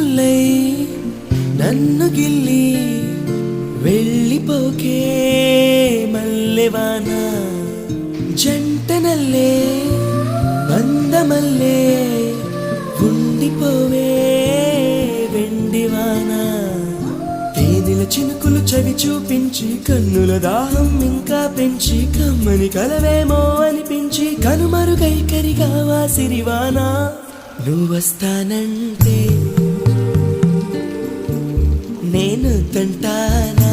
ముల్లై నన్ను గిల్లి వెళ్ళిపోకే మల్లెవాన జంటనల్లే అందమల్లే ఉండిపోవే వెండివాన తేనెల చినుకులు చవి చూపించి కన్నుల దాహం ఇంకా పెంచి కమ్మని కలవేమో అనిపించి కనుమరుగైకరిగా వాసిరివాన నువ్వొస్తానంటే నేను తంటానా